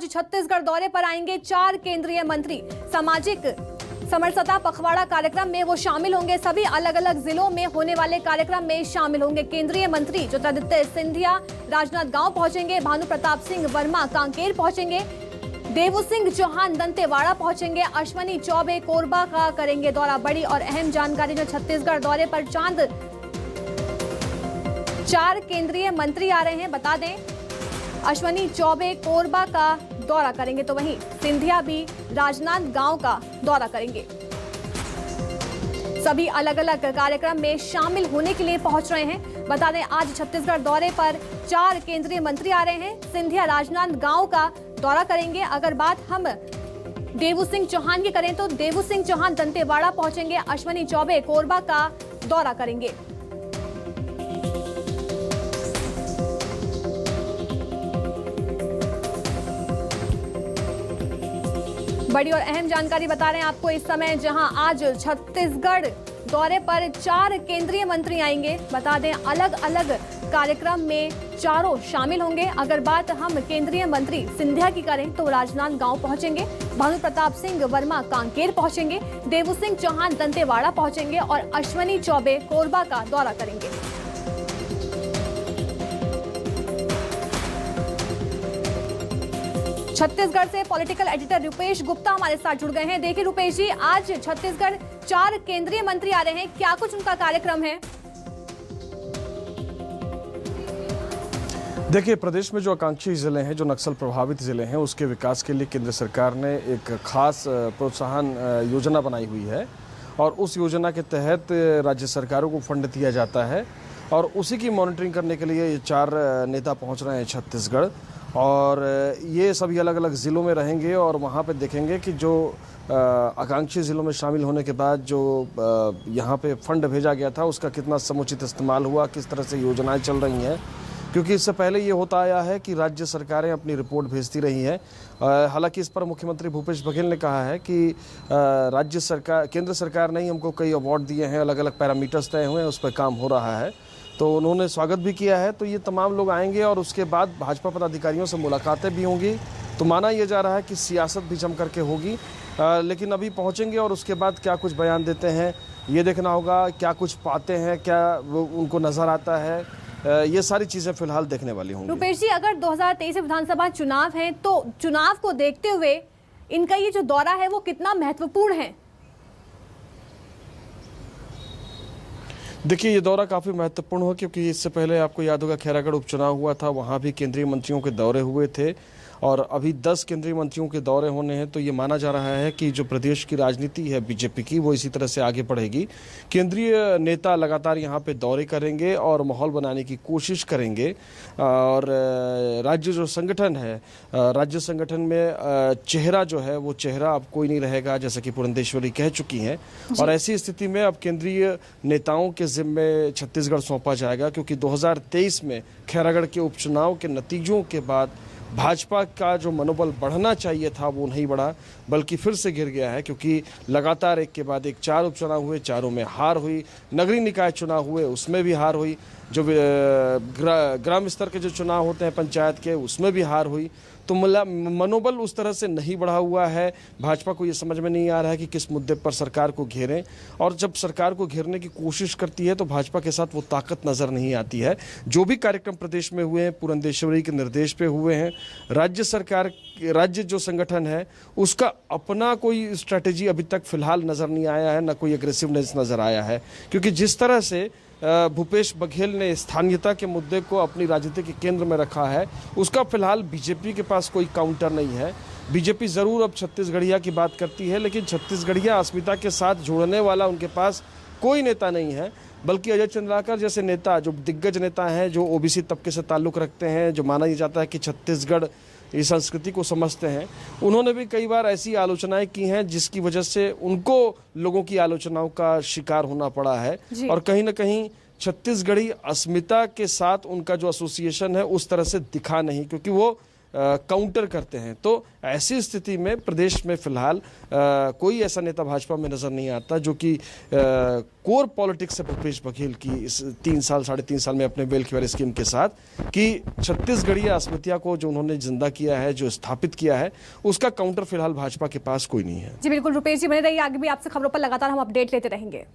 आज छत्तीसगढ़ दौरे पर आएंगे 4 केंद्रीय मंत्री। सामाजिक समरसता पखवाड़ा कार्यक्रम में वो शामिल होंगे। सभी अलग अलग जिलों में होने वाले कार्यक्रम में शामिल होंगे। केंद्रीय मंत्री ज्योतिरादित्य सिंधिया राजनांदगांव पहुंचेंगे, भानु प्रताप सिंह वर्मा कांकेर पहुंचेंगे, देवू सिंह चौहान दंतेवाड़ा पहुंचेंगे, अश्वनी चौबे कोरबा का करेंगे दौरा। बड़ी और अहम जानकारी जो छत्तीसगढ़ दौरे पर 4 केंद्रीय मंत्री आ रहे हैं। बता दें, अश्वनी चौबे कोरबा का दौरा करेंगे, तो वहीं सिंधिया भी राजनांदगांव का दौरा करेंगे। सभी अलग अलग कार्यक्रम में शामिल होने के लिए पहुंच रहे हैं। बता दें, आज छत्तीसगढ़ दौरे पर 4 केंद्रीय मंत्री आ रहे हैं। सिंधिया राजनांदगांव का दौरा करेंगे। अगर बात हम देवू सिंह चौहान की करें तो देवू सिंह चौहान दंतेवाड़ा पहुंचेंगे, अश्वनी चौबे कोरबा का दौरा करेंगे। बड़ी और अहम जानकारी बता रहे हैं आपको इस समय, जहां आज छत्तीसगढ़ दौरे पर 4 केंद्रीय मंत्री आएंगे। बता दें, अलग अलग कार्यक्रम में चारों शामिल होंगे। अगर बात हम केंद्रीय मंत्री सिंधिया की करें तो राजनांदगांव पहुंचेंगे, भानु प्रताप सिंह वर्मा कांकेर पहुंचेंगे, देवू सिंह चौहान दंतेवाड़ा पहुंचेंगे और अश्वनी चौबे कोरबा का दौरा करेंगे। छत्तीसगढ़ से पॉलिटिकल एडिटर रुपेश गुप्ता हमारे साथ जुड़ गए हैं। देखिए रुपेश जी, आज छत्तीसगढ़ 4 केंद्रीय मंत्री आ रहे हैं, क्या कुछ उनका कार्यक्रम है? देखिए, प्रदेश में जो आकांक्षी जिले हैं, जो नक्सल प्रभावित जिले हैं, उसके विकास के लिए केंद्र सरकार ने एक खास प्रोत्साहन योजना बनाई हुई है और उस योजना के तहत राज्य सरकारों को फंड दिया जाता है और उसी की मॉनिटरिंग करने के लिए ये 4 नेता पहुंच रहे हैं छत्तीसगढ़। और ये सभी अलग अलग ज़िलों में रहेंगे और वहाँ पे देखेंगे कि जो आकांक्षी ज़िलों में शामिल होने के बाद जो यहाँ पे फंड भेजा गया था उसका कितना समुचित इस्तेमाल हुआ, किस तरह से योजनाएं चल रही हैं। क्योंकि इससे पहले ये होता आया है कि राज्य सरकारें अपनी रिपोर्ट भेजती रही हैं। हालांकि इस पर मुख्यमंत्री भूपेश बघेल ने कहा है कि राज्य सरकार, केंद्र सरकार ने ही हमको कई अवार्ड दिए हैं, अलग अलग पैरामीटर्स तय हुए हैं, उस पर काम हो रहा है, तो उन्होंने स्वागत भी किया है। तो ये तमाम लोग आएंगे और उसके बाद भाजपा पदाधिकारियों से मुलाकातें भी होंगी। तो माना यह जा रहा है कि सियासत भी जम करके होगी, लेकिन अभी पहुंचेंगे और उसके बाद क्या कुछ बयान देते हैं ये देखना होगा। क्या कुछ पाते हैं, क्या उनको नज़र आता है, ये सारी चीज़ें फिलहाल देखने वाली होंगी। रुपेश जी, अगर 2023 विधानसभा चुनाव है तो चुनाव को देखते हुए इनका ये जो दौरा है वो कितना महत्वपूर्ण है? देखिए, ये दौरा काफ़ी महत्वपूर्ण हो, क्योंकि इससे पहले आपको याद होगा खैरागढ़ उपचुनाव हुआ था, वहाँ भी केंद्रीय मंत्रियों के दौरे हुए थे और अभी 10 केंद्रीय मंत्रियों के दौरे होने हैं। तो ये माना जा रहा है कि जो प्रदेश की राजनीति है बीजेपी की, वो इसी तरह से आगे बढ़ेगी। केंद्रीय नेता लगातार यहाँ पे दौरे करेंगे और माहौल बनाने की कोशिश करेंगे और राज्य जो संगठन है, राज्य संगठन में चेहरा जो है वो चेहरा अब कोई नहीं रहेगा, जैसा कि पुरंदेश्वरी कह चुकी हैं। और ऐसी स्थिति में अब केंद्रीय नेताओं के जिम्मे छत्तीसगढ़ सौंपा जाएगा, क्योंकि 2023 में खैरागढ़ के उपचुनाव के नतीजों के बाद भाजपा का जो मनोबल बढ़ना चाहिए था वो नहीं बढ़ा, बल्कि फिर से गिर गया है। क्योंकि लगातार एक के बाद एक 4 उपचुनाव हुए, चारों में हार हुई। नगरीय निकाय चुनाव हुए, उसमें भी हार हुई। जो ग्राम स्तर के जो चुनाव होते हैं पंचायत के, उसमें भी हार हुई। तो मनोबल उस तरह से नहीं बढ़ा हुआ है। भाजपा को ये समझ में नहीं आ रहा है कि किस मुद्दे पर सरकार को घेरें, और जब सरकार को घेरने की कोशिश करती है तो भाजपा के साथ वो ताकत नज़र नहीं आती है। जो भी कार्यक्रम प्रदेश में हुए हैं पुरंदेश्वरी के निर्देश पे हुए हैं। राज्य सरकार, राज्य जो संगठन है उसका अपना कोई स्ट्रैटेजी अभी तक फिलहाल नज़र नहीं आया है, ना कोई एग्रेसिवनेस नज़र आया है। क्योंकि जिस तरह से भूपेश बघेल ने स्थानीयता के मुद्दे को अपनी राजनीति के केंद्र में रखा है, उसका फिलहाल बीजेपी के पास कोई काउंटर नहीं है। बीजेपी ज़रूर अब छत्तीसगढ़िया की बात करती है, लेकिन छत्तीसगढ़िया अस्मिता के साथ जोड़ने वाला उनके पास कोई नेता नहीं है। बल्कि अजय चंद्राकर जैसे नेता, जो दिग्गज नेता हैं, जो ओबीसी तबके से ताल्लुक़ रखते हैं, जो माना जाता है कि छत्तीसगढ़ इस संस्कृति को समझते हैं, उन्होंने भी कई बार ऐसी आलोचनाएं की हैं जिसकी वजह से उनको लोगों की आलोचनाओं का शिकार होना पड़ा है। और कहीं ना कहीं छत्तीसगढ़ी अस्मिता के साथ उनका जो एसोसिएशन है उस तरह से दिखा नहीं, क्योंकि वो काउंटर करते हैं। तो ऐसी स्थिति में प्रदेश में फिलहाल कोई ऐसा नेता भाजपा में नजर नहीं आता जो कि कोर पॉलिटिक्स से भूपेश बघेल की इस 3-3.5 साल में अपने वेलफेयर स्कीम के साथ कि छत्तीसगढ़ी अस्मिता को जो उन्होंने जिंदा किया है, जो स्थापित किया है, उसका काउंटर फिलहाल भाजपा के पास कोई नहीं है। जी बिल्कुल रुपेश जी, बने रहिए, आगे भी आपसे खबरों पर लगातार हम अपडेट लेते रहेंगे।